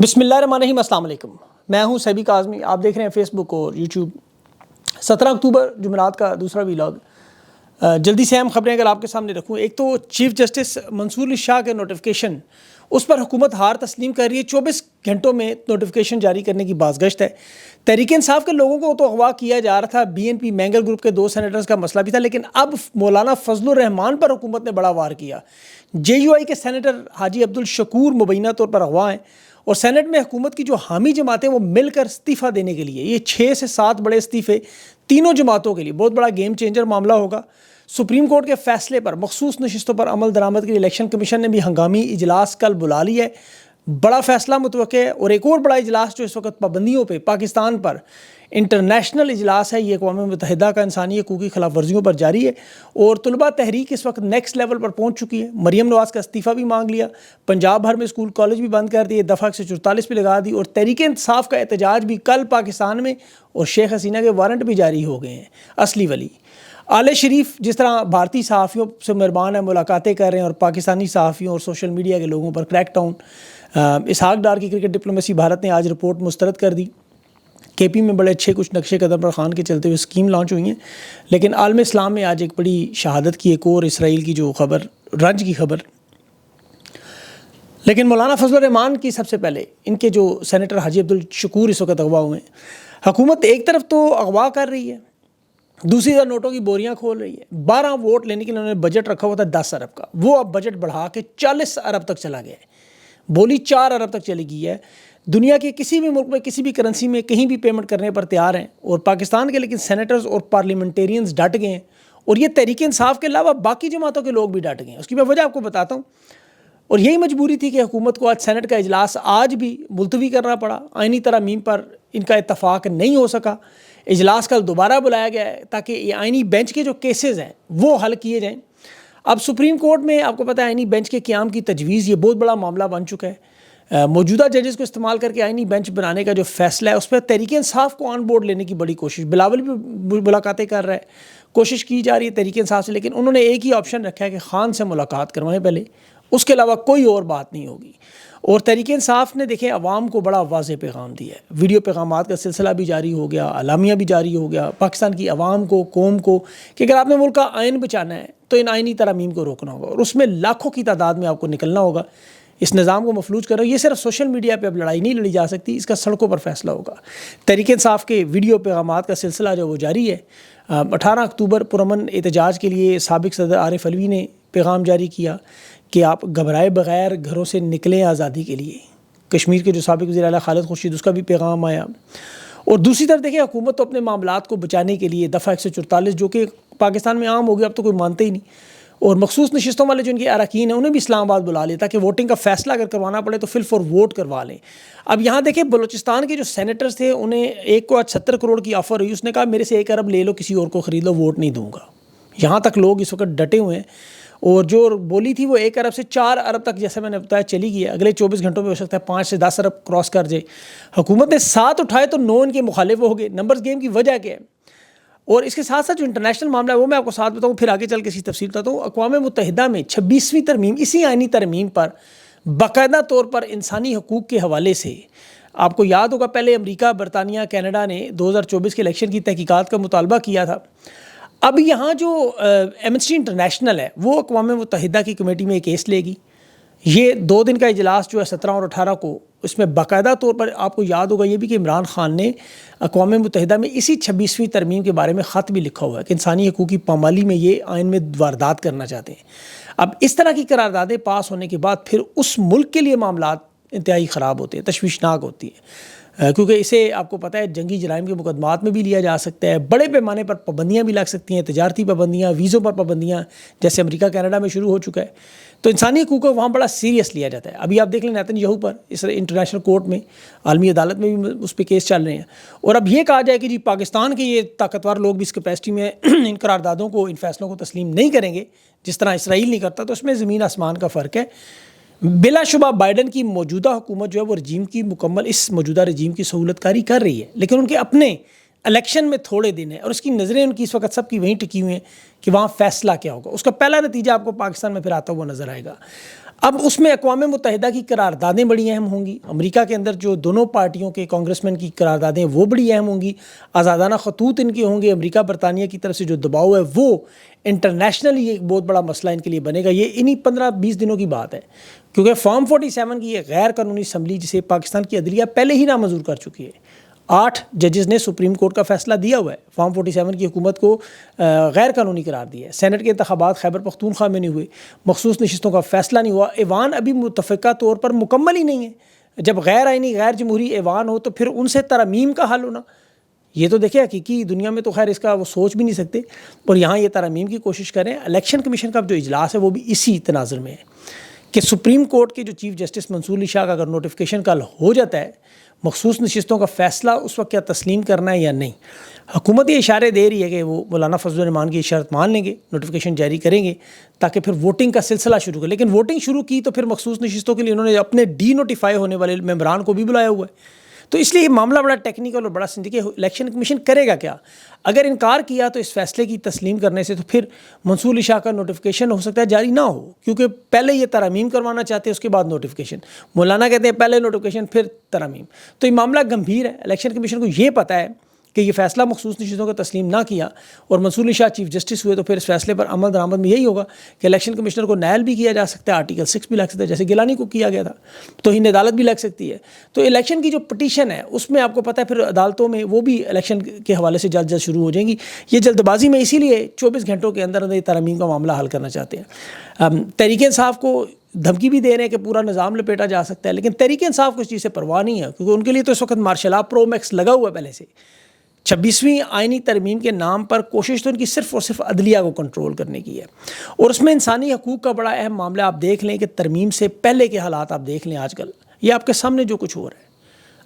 بسم اللہ الرحمن الرحیم، السلام علیکم۔ میں ہوں سیبی کاظمی، آپ دیکھ رہے ہیں فیس بک اور یوٹیوب۔ 17 اکتوبر جمعرات کا دوسرا ویلاگ۔ جلدی سے اہم خبریں اگر آپ کے سامنے رکھوں، ایک تو چیف جسٹس منصور علی شاہ کے نوٹیفیکیشن، اس پر حکومت ہار تسلیم کر رہی ہے۔ 24 گھنٹوں میں نوٹیفیکیشن جاری کرنے کی بازگشت ہے۔ تحریک انصاف کے لوگوں کو تو اغوا کیا جا رہا تھا، B N P Mengal group کے 2 سینیٹرز کا مسئلہ بھی تھا، لیکن اب مولانا فضل الرحمان پر حکومت نے بڑا وار کیا۔ جے یو آئی کے سینیٹر حاجی عبدالشکور مبینہ طور پر اغوا ہیں، اور سینٹ میں حکومت کی جو حامی جماعتیں وہ مل کر استعفیٰ دینے کے لیے، یہ 6 سے 7 بڑے استعفے تینوں جماعتوں کے لیے بہت بڑا گیم چینجر معاملہ ہوگا۔ سپریم کورٹ کے فیصلے پر مخصوص نشستوں پر عمل درآمد کے لیے الیکشن کمیشن نے بھی ہنگامی اجلاس کل بلا لیا ہے۔ بڑا فیصلہ متوقع ہے، اور ایک اور بڑا اجلاس جو اس وقت پابندیوں پہ پاکستان پر انٹرنیشنل اجلاس ہے، یہ اقوام متحدہ کا انسانی حقوق کی خلاف ورزیوں پر جاری ہے، اور طلباء تحریک اس وقت نیکسٹ لیول پر پہنچ چکی ہے۔ مریم نواز کا استعفیٰ بھی مانگ لیا، پنجاب بھر میں اسکول کالج بھی بند کر دیے، دفعہ 144 پہ لگا دی، اور تحریک انصاف کا احتجاج بھی کل پاکستان میں، اور شیخ حسینہ کے وارنٹ بھی جاری ہو گئے ہیں۔ اصلی ولی آل شریف جس طرح بھارتی صحافیوں سے مہربان ہے، ملاقاتیں کر رہے ہیں، اور پاکستانی صحافیوں اور سوشل میڈیا کے لوگوں پر کریک ڈاؤن۔ اسحاق ڈار کی کرکٹ ڈپلومیسی بھارت نے آج رپورٹ مسترد کر دی۔ کے پی میں بڑے اچھے کچھ نقشے قدم پر خان کے چلتے ہوئے اسکیم لانچ ہوئی ہیں، لیکن عالم اسلام میں آج ایک بڑی شہادت کی ایک اور اسرائیل کی جو خبر، رنج کی خبر۔ لیکن مولانا فضل الرحمان کی سب سے پہلے ان کے جو سینیٹر حاجی عبدالشکور اس وقت اغوا ہوئے ہیں، حکومت ایک طرف تو اغوا کر رہی ہے، دوسری طرف نوٹوں کی بوریاں کھول رہی ہے۔ 12 ووٹ لینے کے لیے انہوں نے بجٹ رکھا ہوا تھا 10 ارب کا، وہ اب بجٹ بڑھا کے 40 ارب تک چلا گیا ہے، بولی 4 ارب تک چلی گئی ہے۔ دنیا کے کسی بھی ملک میں کسی بھی کرنسی میں کہیں بھی پیمنٹ کرنے پر تیار ہیں، اور پاکستان کے لیکن سینیٹرز اور پارلیمنٹیرینز ڈٹ گئے ہیں، اور یہ تحریک انصاف کے علاوہ باقی جماعتوں کے لوگ بھی ڈٹ گئے ہیں۔ اس کی میں وجہ آپ کو بتاتا ہوں، اور یہی مجبوری تھی کہ حکومت کو آج سینٹ کا اجلاس آج بھی ملتوی کرنا پڑا۔ آئینی ترامیم پر ان کا اتفاق نہیں ہو سکا، اجلاس کل دوبارہ بلایا گیا ہے تاکہ یہ آئینی بینچ کے جو کیسز ہیں وہ حل کیے جائیں۔ اب سپریم کورٹ میں آپ کو پتہ ہے آئینی بینچ کے قیام کی تجویز، یہ بہت بڑا معاملہ بن چکا ہے۔ موجودہ ججز کو استعمال کر کے آئینی بینچ بنانے کا جو فیصلہ ہے، اس پہ تحریک انصاف کو آن بورڈ لینے کی بڑی کوشش، بلاول بھی ملاقاتیں کر رہا ہے، کوشش کی جا رہی ہے تحریک انصاف سے، لیکن انہوں نے ایک ہی آپشن رکھا ہے کہ خان سے ملاقات کروائیں پہلے، اس کے علاوہ کوئی اور بات نہیں ہوگی۔ اور تحریک انصاف نے دیکھیں عوام کو بڑا واضح پیغام دیا ہے، ویڈیو پیغامات کا سلسلہ بھی جاری ہو گیا، اعلامیہ بھی جاری ہو گیا پاکستان کی عوام کو، قوم کو، کہ اگر آپ نے ملک کا آئین بچانا ہے تو ان آئینی ترامیم کو روکنا ہوگا، اور اس میں لاکھوں کی تعداد میں آپ کو نکلنا ہوگا، اس نظام کو مفلوج کرو۔ یہ صرف سوشل میڈیا پہ اب لڑائی نہیں لڑی جا سکتی، اس کا سڑکوں پر فیصلہ ہوگا۔ تحریک انصاف کے ویڈیو پیغامات کا سلسلہ جو وہ جاری ہے۔ 18 اکتوبر پرامن احتجاج کے لیے سابق صدر عارف علوی نے پیغام جاری کیا کہ آپ گھبرائے بغیر گھروں سے نکلیں آزادی کے لیے۔ کشمیر کے جو سابق وزیر اعلیٰ خالد خورشید، اس کا بھی پیغام آیا۔ اور دوسری طرف دیکھیں حکومت تو اپنے معاملات کو بچانے کے لیے دفعہ 144 جو کہ پاکستان میں عام ہو گیا، اب تو کوئی مانتے ہی نہیں، اور مخصوص نشستوں والے جو ان کے اراکین ہیں انہیں بھی اسلام آباد بلا لیا تاکہ ووٹنگ کا فیصلہ اگر کروانا پڑے تو فل فور ووٹ کروا لیں۔ اب یہاں دیکھیں بلوچستان کے جو سینیٹرز تھے، انہیں ایک کو آج 70 کروڑ کی آفر ہوئی، اس نے کہا میرے سے 1 ارب لے لو، کسی اور کو خرید لو، ووٹ نہیں دوں گا۔ یہاں تک لوگ اس وقت ڈٹے ہوئے ہیں، اور جو بولی تھی وہ 1 ارب سے 4 ارب تک جیسے میں نے بتایا چلی گئی ہے۔ اگلے 24 گھنٹوں میں ہو سکتا ہے 5 سے 10 ارب کراس کر جائے۔ حکومت نے 7 اٹھائے تو 9 ان کے مخالف ہو گئے۔ نمبرز گیم کی وجہ کیا ہے؟ اور اس کے ساتھ ساتھ جو انٹرنیشنل معاملہ ہے وہ میں آپ کو ساتھ بتاؤں، پھر آگے چل کے اسی تفصیل بتاتا ہوں۔ اقوام متحدہ میں 26ویں ترمیم، اسی آئینی ترمیم پر باقاعدہ طور پر انسانی حقوق کے حوالے سے آپ کو یاد ہوگا پہلے امریکہ، برطانیہ، کینیڈا نے 2024 کے الیکشن کی تحقیقات کا مطالبہ کیا تھا۔ اب یہاں جو ایمنسٹی انٹرنیشنل ہے وہ اقوام متحدہ کی کمیٹی میں ایک کیس لے گی۔ یہ 2 دن کا اجلاس جو ہے 17 اور 18 کو، اس میں باقاعدہ طور پر آپ کو یاد ہوگا یہ بھی کہ عمران خان نے اقوام متحدہ میں اسی 26ویں ترمیم کے بارے میں خط بھی لکھا ہوا ہے کہ انسانی حقوق کی پامالی میں یہ آئین میں واردات کرنا چاہتے ہیں۔ اب اس طرح کی قراردادیں پاس ہونے کے بعد پھر اس ملک کے لیے معاملات انتہائی خراب ہوتے ہیں، تشویشناک ہوتی ہیں، کیونکہ اسے آپ کو پتہ ہے جنگی جرائم کے مقدمات میں بھی لیا جا سکتا ہے، بڑے پیمانے پر پابندیاں بھی لگ سکتی ہیں، تجارتی پابندیاں، ویزوں پر پابندیاں، جیسے امریکہ کینیڈا میں شروع ہو چکا ہے۔ تو انسانی حقوق کو وہاں بڑا سیریس لیا جاتا ہے۔ ابھی آپ دیکھ لیں نیتن یاہو پر اس انٹرنیشنل کورٹ میں، عالمی عدالت میں بھی اس پہ کیس چل رہے ہیں، اور اب یہ کہا جائے کہ جی پاکستان کے یہ طاقتور لوگ بھی اس کیپیسٹی میں ان قراردادوں کو، ان فیصلوں کو تسلیم نہیں کریں گے جس طرح اسرائیل نہیں کرتا، تو اس میں زمین آسمان کا فرق ہے۔ بلا شبہ بائیڈن کی موجودہ حکومت جو ہے وہ رجیم کی مکمل اس موجودہ رجیم کی سہولت کاری کر رہی ہے، لیکن ان کے اپنے الیکشن میں تھوڑے دن ہیں، اور اس کی نظریں ان کی اس وقت سب کی وہیں ٹکی ہوئی ہیں کہ وہاں فیصلہ کیا ہوگا۔ اس کا پہلا نتیجہ آپ کو پاکستان میں پھر آتا ہوا نظر آئے گا۔ اب اس میں اقوام متحدہ کی قراردادیں بڑی اہم ہوں گی، امریکہ کے اندر جو دونوں پارٹیوں کے کانگریس مین کی قراردادیں وہ بڑی اہم ہوں گی، آزادانہ خطوط ان کے ہوں گے، امریکہ برطانیہ کی طرف سے جو دباؤ ہے وہ انٹرنیشنلی ایک بہت بڑا مسئلہ ان کے لیے بنے گا۔ یہ انہی 15-20 دنوں کی بات ہے، کیونکہ فارم 47 کی ایک غیر قانونی اسمبلی جسے پاکستان کی عدلیہ پہلے ہی نامنظور کر چکی ہے۔ 8 ججز نے سپریم کورٹ کا فیصلہ دیا ہوا ہے، فارم 47 کی حکومت کو غیر قانونی قرار دیا ہے۔ سینٹ کے انتخابات خیبر پختونخوا میں نہیں ہوئے، مخصوص نشستوں کا فیصلہ نہیں ہوا، ایوان ابھی متفقہ طور پر مکمل ہی نہیں ہے۔ جب غیر آئینی غیر جمہوری ایوان ہو تو پھر ان سے ترامیم کا حل ہونا، یہ تو دیکھیں حقیقی دنیا میں تو خیر اس کا وہ سوچ بھی نہیں سکتے، اور یہاں یہ ترامیم کی کوشش کریں۔ الیکشن کمیشن کا جو اجلاس ہے وہ بھی اسی تناظر میں ہے کہ سپریم کورٹ کے جو چیف جسٹس منصور علی شاہ کا اگر نوٹیفیکیشن کل ہو جاتا ہے، مخصوص نشستوں کا فیصلہ اس وقت کیا تسلیم کرنا ہے یا نہیں۔ حکومت یہ اشارے دے رہی ہے کہ وہ مولانا فضل الرحمان کی شرط مان لیں گے، نوٹیفیکیشن جاری کریں گے تاکہ پھر ووٹنگ کا سلسلہ شروع کریں، لیکن ووٹنگ شروع کی تو پھر مخصوص نشستوں کے لیے انہوں نے اپنے ڈی نوٹیفائی ہونے والے ممبران کو بھی بلایا ہوا ہے۔ تو اس لیے یہ معاملہ بڑا ٹیکنیکل اور بڑا سنجیدہ ہے۔ الیکشن کمیشن کرے گا کیا؟ اگر انکار کیا تو اس فیصلے کی تسلیم کرنے سے تو پھر منصور علی شاہ کا نوٹیفیکیشن ہو سکتا ہے جاری نہ ہو، کیونکہ پہلے یہ ترامیم کروانا چاہتے ہیں، اس کے بعد نوٹیفیکیشن۔ مولانا کہتے ہیں پہلے نوٹیفیکیشن پھر ترامیم۔ تو یہ معاملہ گمبھیر ہے۔ الیکشن کمیشن کو یہ پتہ ہے کہ یہ فیصلہ مخصوص نشستوں کا تسلیم نہ کیا اور منصور علی شاہ چیف جسٹس ہوئے تو پھر اس فیصلے پر عمل درآمد میں یہی ہوگا کہ الیکشن کمشنر کو نائل بھی کیا جا سکتا ہے، آرٹیکل 6 بھی لگ سکتا ہے، جیسے گیلانی کو کیا گیا تھا، توہین عدالت بھی لگ سکتی ہے۔ تو الیکشن کی جو پٹیشن ہے اس میں آپ کو پتہ ہے پھر عدالتوں میں وہ بھی الیکشن کے حوالے سے جلد جلد شروع ہو جائیں گی۔ یہ جلد بازی میں اسی لیے 24 گھنٹوں کے اندر یہ ترامیم کا معاملہ حل کرنا چاہتے ہیں۔ تحریک انصاف کو دھمکی بھی دے رہے ہیں کہ پورا نظام لپیٹا جا سکتا ہے، لیکن تحریک انصاف کو اس چیز سے پرواہ نہیں ہے، کیونکہ ان کے لیے تو اس وقت مارشل لا پرو میکس لگا ہوا ہے پہلے سے۔ 26ویں آئینی ترمیم کے نام پر کوشش تو ان کی صرف اور صرف عدلیہ کو کنٹرول کرنے کی ہے، اور اس میں انسانی حقوق کا بڑا اہم معاملہ آپ دیکھ لیں کہ ترمیم سے پہلے کے حالات آپ دیکھ لیں آج کل، یہ آپ کے سامنے جو کچھ ہو رہا ہے۔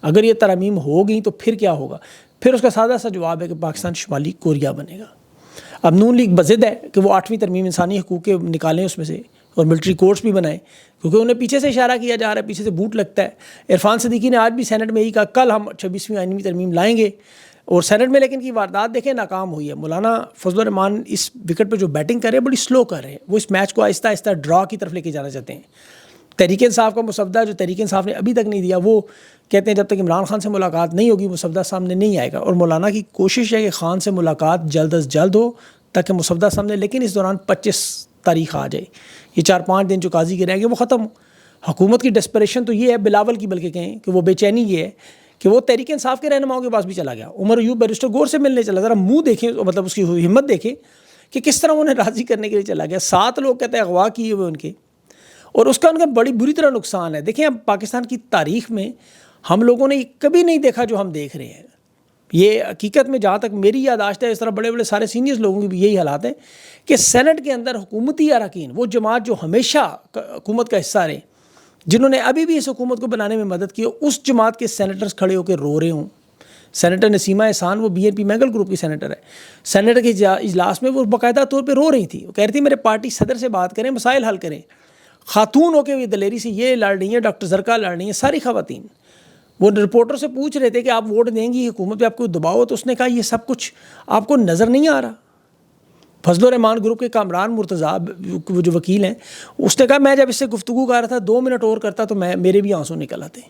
اگر یہ ترمیم ہو گئی تو پھر کیا ہوگا؟ پھر اس کا سادہ سا جواب ہے کہ پاکستان شمالی کوریا بنے گا۔ اب نون لیگ بضد ہے کہ وہ 8ویں ترمیم انسانی حقوق کے نکالیں اس میں سے، اور ملٹری کورٹس بھی بنائیں، کیونکہ انہیں پیچھے سے اشارہ کیا جا رہا ہے، پیچھے سے بوٹ لگتا ہے۔ عرفان صدیقی نے آج بھی سینٹ میں یہی کہا کل ہم 26ویں آئینی ترمیم لائیں گے، اور سینٹ میں لیکن کی واردات دیکھیں ناکام ہوئی ہے۔ مولانا فضل الرحمان اس وکٹ پہ جو بیٹنگ کر رہے ہیں بڑی سلو کر رہے ہیں، وہ اس میچ کو آہستہ آہستہ ڈرا کی طرف لے کے جانا چاہتے ہیں۔ تحریک انصاف کا مسودہ جو تحریک انصاف نے ابھی تک نہیں دیا، وہ کہتے ہیں جب تک عمران خان سے ملاقات نہیں ہوگی مسودہ سامنے نہیں آئے گا، اور مولانا کی کوشش ہے کہ خان سے ملاقات جلد از جلد ہو تاکہ مسودہ سامنے، لیکن اس دوران 25 تاریخ آ جائے، یہ 4-5 دن جو قاضی کے رہیں گے وہ ختم ہو۔ حکومت کی ڈسپریشن تو یہ ہے، بلاول کی بلکہ کہیں کہ وہ بے چینی یہ ہے کہ وہ تحریک انصاف کے رہنماؤں کے پاس بھی چلا گیا، عمر ایوب بیرسٹر گور سے ملنے چلا، ذرا منہ دیکھیں، مطلب اس کی ہمت دیکھیں کہ کس طرح انہیں راضی کرنے کے لیے چلا گیا۔ 7 لوگ کہتے ہیں اغوا کیے ہوئے ان کے، اور اس کا ان کا بڑی بری طرح نقصان ہے۔ دیکھیں اب پاکستان کی تاریخ میں ہم لوگوں نے کبھی نہیں دیکھا جو ہم دیکھ رہے ہیں۔ یہ حقیقت میں جہاں تک میری یاداشت ہے، اس طرح بڑے بڑے سارے سینئرز لوگوں کی بھی یہی حالات ہیں کہ سینٹ کے اندر حکومتی اراکین، وہ جماعت جو ہمیشہ حکومت کا حصہ رہے، جنہوں نے ابھی بھی اس حکومت کو بنانے میں مدد کی، اس جماعت کے سینیٹرز کھڑے ہو کے رو رہے ہوں۔ سینیٹر نسیمہ احسان وہ BNP مینگل گروپ کی سینیٹر ہے، سینیٹر کے اجلاس میں وہ باقاعدہ طور پہ رو رہی تھی، وہ کہہ رہی تھی میرے پارٹی صدر سے بات کریں، مسائل حل کریں۔ خاتون ہو کے بھی دلیری سے یہ لڑ رہی ہیں، ڈاکٹر زرکا لڑ رہی ہیں، ساری خواتین۔ وہ رپورٹر سے پوچھ رہے تھے کہ آپ ووٹ دیں گی حکومت پہ، آپ کو دباؤ ہے، تو اس نے کہا یہ سب کچھ آپ کو نظر نہیں آ رہا۔ فضل الرحمان گروپ کے کامران مرتضیٰ وہ جو وکیل ہیں، اس نے کہا میں جب اس سے گفتگو کر رہا تھا 2 منٹ اور کرتا تو میرے بھی آنسو نکل آتے۔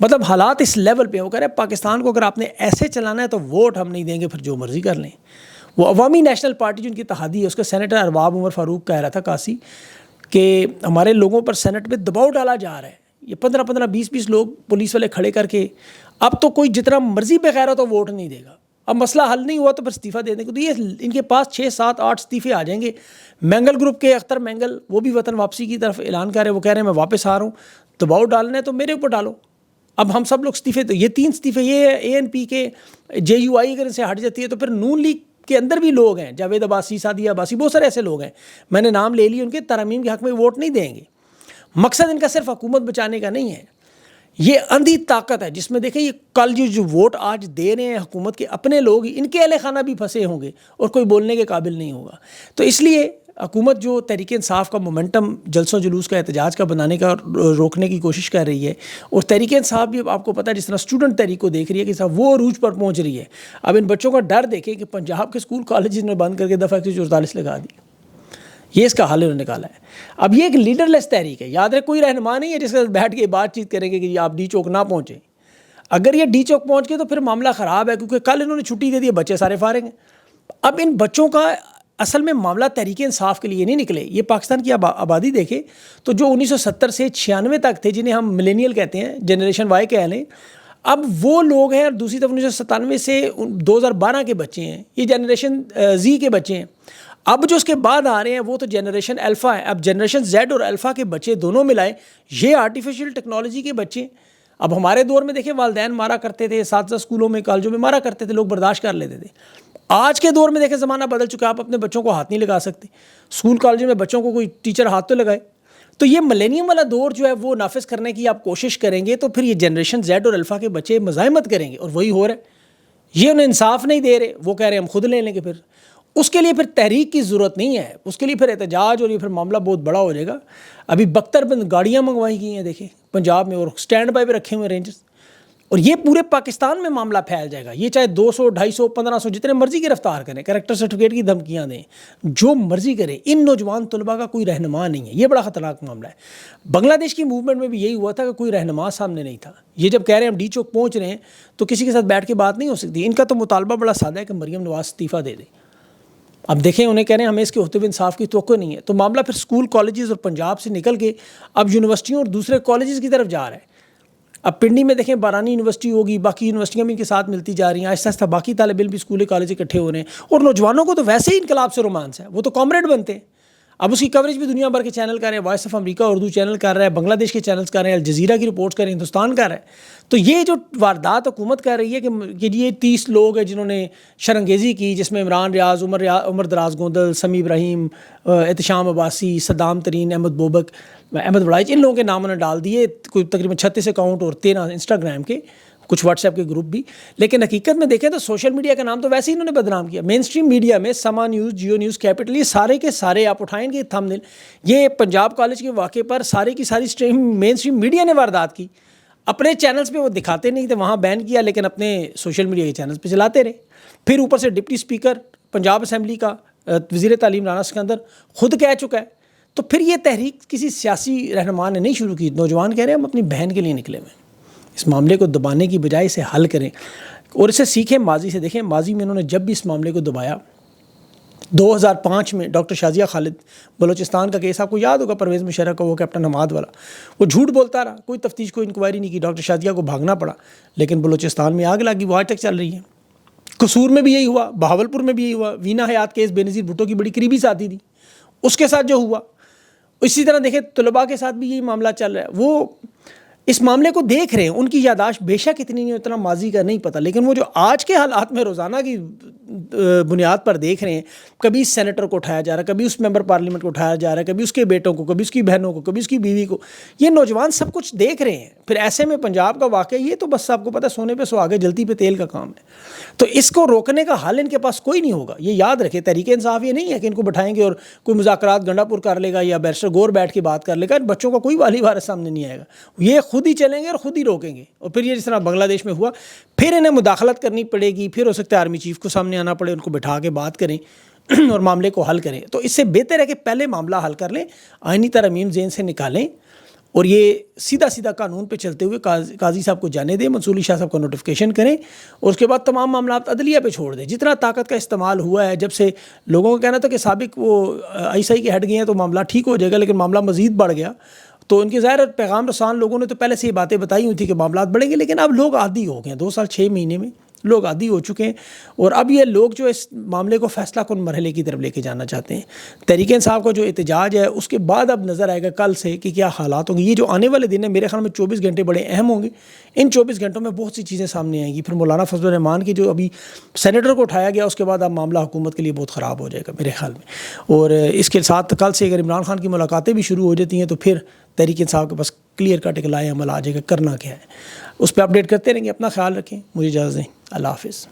مطلب حالات اس لیول پہ ہو کر ہے، پاکستان کو اگر آپ نے ایسے چلانا ہے تو ووٹ ہم نہیں دیں گے، پھر جو مرضی کر لیں۔ وہ عوامی نیشنل پارٹی جو ان کی اتحادی ہے، اس کا سینیٹر ارباب عمر فاروق کہہ رہا تھا قاسی کہ ہمارے لوگوں پر سینٹ میں دباؤ ڈالا جا رہا ہے، یہ 15-15 20-20 لوگ پولیس والے کھڑے کر کے، اب تو کوئی جتنا مرضی بغیر ہو تو ووٹ نہیں دے گا، اب مسئلہ حل نہیں ہوا تو پھر استعفیٰ دے دیں گے۔ تو یہ ان کے پاس 6-7-8 استعفے آ جائیں گے۔ مینگل گروپ کے اختر مینگل وہ بھی وطن واپسی کی طرف اعلان کر رہے ہیں، وہ کہہ رہے ہیں میں واپس آ رہا ہوں، دباؤ ڈالنا ہے تو میرے اوپر ڈالو۔ اب ہم سب لوگ استعفے، تو یہ 3 استعفے، یہ ANP کے JUI اگر ان سے ہٹ جاتی ہے تو پھر نون لیگ کے اندر بھی لوگ ہیں، جاوید عباسی، سعدیہ عباسی، بہت سارے ایسے لوگ ہیں، میں نے نام لے لی، ان کے ترامیم کے حق میں ووٹ نہیں دیں گے۔ مقصد ان کا صرف حکومت بچانے کا نہیں ہے، یہ اندھی طاقت ہے جس میں دیکھیں یہ کل جو ووٹ آج دے رہے ہیں حکومت کے اپنے لوگ، ان کے اہل خانہ بھی پھنسے ہوں گے اور کوئی بولنے کے قابل نہیں ہوگا۔ تو اس لیے حکومت جو تحریک انصاف کا مومنٹم جلسوں جلوس کا احتجاج کا بنانے کا روکنے کی کوشش کر رہی ہے، اور تحریک انصاف بھی آپ کو پتہ ہے جس طرح اسٹوڈنٹ تحریک کو دیکھ رہی ہے کہ صاحب وہ عروج پر پہنچ رہی ہے۔ اب ان بچوں کا ڈر دیکھیں کہ پنجاب کے اسکول کالجز نے بند کر کے دفعہ 144 لگا دی، یہ اس کا حل انہوں نے نکالا ہے. اب یہ ایک لیڈر لیس تحریک ہے. یاد رکھے کوئی رہنما نہیں ہے جس کے ساتھ بیٹھ کے بات چیت کریں گے کہ آپ ڈی چوک نہ پہنچیں. اگر یہ ڈی چوک پہنچ گئے تو پھر معاملہ خراب ہے, کیونکہ کل انہوں نے چھٹی دے دی, بچے سارے فارغ ہیں. اب ان بچوں کا اصل میں معاملہ تحریک انصاف کے لیے نہیں نکلے. یہ پاکستان کی آبادی دیکھے تو جو 1970 سے 96 تک تھے, جنہیں ہم ملینیل کہتے ہیں, جنریشن وائی کہہ لیں, اب وہ لوگ ہیں. اور دوسری طرف 1997 سے 2012 کے بچے ہیں, یہ جنریشن زی کے بچے ہیں. اب جو اس کے بعد آ رہے ہیں وہ تو جنریشن الفا ہے. اب جنریشن زیڈ اور الفا کے بچے دونوں ملائے, یہ آرٹیفیشل ٹیکنالوجی کے بچے. اب ہمارے دور میں دیکھیں والدین مارا کرتے تھے, اساتذہ اسکولوں میں کالجوں میں مارا کرتے تھے, لوگ برداشت کر لیتے تھے. آج کے دور میں دیکھیں زمانہ بدل چکا ہے, آپ اپنے بچوں کو ہاتھ نہیں لگا سکتے. اسکول کالجوں میں بچوں کو کوئی ٹیچر ہاتھ تو لگائے. تو یہ ملینیم والا دور جو ہے وہ نافذ کرنے کی آپ کوشش کریں گے تو پھر یہ جنریشن زیڈ اور الفا کے بچے مزاحمت کریں گے, اور وہی ہو رہا ہے. یہ انہیں انصاف نہیں دے رہے, وہ کہہ رہے ہیں ہم خود لے لیں گے. پھر اس کے لیے پھر تحریک کی ضرورت نہیں ہے, اس کے لیے پھر احتجاج, اور یہ پھر معاملہ بہت بڑا ہو جائے گا. ابھی بختر بند گاڑیاں منگوائی گئی ہیں دیکھیں پنجاب میں, اور اسٹینڈ بائی پہ رکھے ہوئے رینجرز, اور یہ پورے پاکستان میں معاملہ پھیل جائے گا. یہ چاہے 200, 250, 1500 جتنے مرضی کی رفتار کریں, کریکٹر سرٹیفکیٹ کی دھمکیاں دیں, جو مرضی کریں, ان نوجوان طلباء کا کوئی رہنما نہیں ہے. یہ بڑا خطرناک معاملہ ہے. بنگلہ دیش کی موومنٹ میں بھی یہی ہوا تھا کہ کوئی رہنما سامنے نہیں تھا. یہ جب کہہ رہے ہیں ہم ڈی چوک پہنچ رہے ہیں تو کسی کے ساتھ بیٹھ کے بات نہیں ہو سکتی. ان کا تو مطالبہ بڑا سادہ ہے کہ مریم نواز استعفیٰ دے دے. اب دیکھیں انہیں کہہ رہے ہیں ہمیں اس کے ہوتے ہوئے انصاف کی توقع نہیں ہے. تو معاملہ پھر اسکول کالجز اور پنجاب سے نکل کے اب یونیورسٹیوں اور دوسرے کالجز کی طرف جا رہا ہے. اب پنڈی میں دیکھیں بارانی یونیورسٹی ہوگی, باقی یونیورسٹیاں بھی ان کے ساتھ ملتی جا رہی ہیں. آہستہ آہستہ باقی طالب علم بھی اسکول کالج اکٹھے ہو رہے ہیں, اور نوجوانوں کو تو ویسے ہی انقلاب سے رومانس ہے, وہ تو کامریڈ بنتے ہیں. اب اس کی کوریج بھی دنیا بھر کے چینل کر رہے ہیں. Voice of America Urdu channel کر رہا ہے, بنگلہ دیش کے چینلز کر رہے ہیں, الجزیرہ کی رپورٹس کر رہے ہیں, ہندوستان کر رہا ہے. تو یہ جو واردات حکومت کر رہی ہے کہ یہ 30 لوگ ہیں جنہوں نے شرنگیزی کی, جس میں عمران ریاض, عمر دراز گوندل, سمیع ابراہیم, احتشام عباسی, صدام ترین, احمد بوبک, احمد وڑائچ, ان لوگوں کے نام انہوں نے ڈال دیے. کوئی تقریباً 36 اکاؤنٹ اور 13 انسٹاگرام کے, کچھ واٹس ایپ کے گروپ بھی. لیکن حقیقت میں دیکھیں تو سوشل میڈیا کا نام تو ویسے ہی انہوں نے بدنام کیا. مین اسٹریم میڈیا میں سما نیوز, جیو نیوز, کیپٹل, یہ سارے کے سارے آپ اٹھائیں گے تھم نیل, یہ پنجاب کالج کے واقعے پر سارے کی ساری مین اسٹریم میڈیا نے واردات کی. اپنے چینلز پہ وہ دکھاتے نہیں تھے, وہاں بین کیا, لیکن اپنے سوشل میڈیا کے چینلز پہ چلاتے رہے. پھر اوپر سے ڈپٹی اسپیکر پنجاب اسمبلی کا وزیر تعلیم رانا سکندر خود کہہ چکا ہے. تو پھر یہ تحریک کسی سیاسی رہنما نے نہیں شروع کی. نوجوان کہہ رہے ہیں ہم اپنی بہن کے لیے نکلے ہوئے ہیں. اس معاملے کو دبانے کی بجائے اسے حل کریں اور اسے سیکھیں ماضی سے. دیکھیں ماضی میں انہوں نے جب بھی اس معاملے کو دبایا, 2005 میں ڈاکٹر شازیہ خالد بلوچستان کا کیس آپ کو یاد ہوگا, پرویز مشرف کا, وہ کیپٹن حماد والا, وہ جھوٹ بولتا رہا, کوئی تفتیش کوئی انکوائری نہیں کی, ڈاکٹر شازیہ کو بھاگنا پڑا. لیکن بلوچستان میں آگ لگی, وہ آج تک چل رہی ہے. قصور میں بھی یہی ہوا, بہاولپور میں بھی یہی ہوا. وینا حیات کیس بے نظیر بھٹو کی بڑی قریبی ساتھی تھی, اس کے ساتھ جو ہوا. اسی طرح دیکھیں طلباء کے ساتھ بھی یہی معاملہ چل رہا ہے. وہ اس معاملے کو دیکھ رہے ہیں, ان کی یاداشت بے شک اتنی نہیں, اتنا ماضی کا نہیں پتہ, لیکن وہ جو آج کے حالات میں روزانہ کی بنیاد پر دیکھ رہے ہیں, کبھی اس سینیٹر کو اٹھایا جا رہا ہے, کبھی اس ممبر پارلیمنٹ کو اٹھایا جا رہا ہے, کبھی اس کے بیٹوں کو, کبھی اس کی بہنوں کو, کبھی اس کی بیوی کو. یہ نوجوان سب کچھ دیکھ رہے ہیں. پھر ایسے میں پنجاب کا واقعہ یہ تو بس آپ کو پتہ سونے پہ سہاگے جلتی پہ تیل کا کام ہے. تو اس کو روکنے کا حل ان کے پاس کوئی نہیں ہوگا. یہ یاد رکھے, تحریک انصاف یہ نہیں ہے کہ ان کو بٹھائیں گے اور کوئی مذاکرات گنڈا پور کر لے گا یا بیرسٹر گور بیٹھ کے بات کر لے گا. بچوں کا کوئی والی وارث سامنے نہیں آئے گا, یہ خود ہی چلیں گے اور خود ہی روکیں گے. اور پھر یہ جس طرح بنگلہ دیش میں ہوا, پھر انہیں مداخلت کرنی پڑے گی, پھر ہو سکتا ہے آرمی چیف کو سامنے آنا پڑے, ان کو بٹھا کے بات کریں اور معاملے کو حل کریں. تو اس سے بہتر ہے کہ پہلے معاملہ حل کر لیں, آئینی ترامیم ذہن سے نکالیں, اور یہ سیدھا سیدھا قانون پہ چلتے ہوئے قاضی صاحب کو جانے دیں, منصور علی شاہ صاحب کو نوٹیفیکیشن کریں, اور اس کے بعد تمام معاملات عدلیہ پہ چھوڑ دیں. جتنا طاقت کا استعمال ہوا ہے, جب سے لوگوں کا کہنا تھا کہ سابق وہ ISI کے ہیڈ گئے ہیں تو معاملہ ٹھیک ہو جائے گا, لیکن معاملہ مزید بڑھ گیا. تو ان کے ظاہر پیغام رسان لوگوں نے تو پہلے سے یہ باتیں بتائی ہوئی تھی کہ معاملات بڑھیں گے, لیکن اب لوگ عادی ہو گئے ہیں. 2 سال 6 مہینے میں لوگ عادی ہو چکے ہیں, اور اب یہ لوگ جو اس معاملے کو فیصلہ کن مرحلے کی طرف لے کے جانا چاہتے ہیں. تحریک انصاف کا جو احتجاج ہے اس کے بعد اب نظر آئے گا کل سے کہ کیا حالات ہوں گے. یہ جو آنے والے دن ہیں میرے خیال میں 24 گھنٹے بڑے اہم ہوں گے. ان 24 گھنٹوں میں بہت سی چیزیں سامنے آئیں گی. پھر مولانا فضل الرحمان کی جو ابھی سینیٹر کو اٹھایا گیا, اس کے بعد اب معاملہ حکومت کے لیے بہت خراب ہو جائے گا میرے خیال میں. اور اس کے ساتھ کل سے اگر عمران خان کی ملاقاتیں بھی شروع ہو جاتی ہیں تو پھر تحریک انصاف کے پاس کلیئر کٹ ایک لائے عمل آ جائے گا, کرنا کیا ہے. اس پہ اپڈیٹ کرتے رہیں گے. اپنا خیال رکھیں, مجھے اجازت دیں. اللہ حافظ.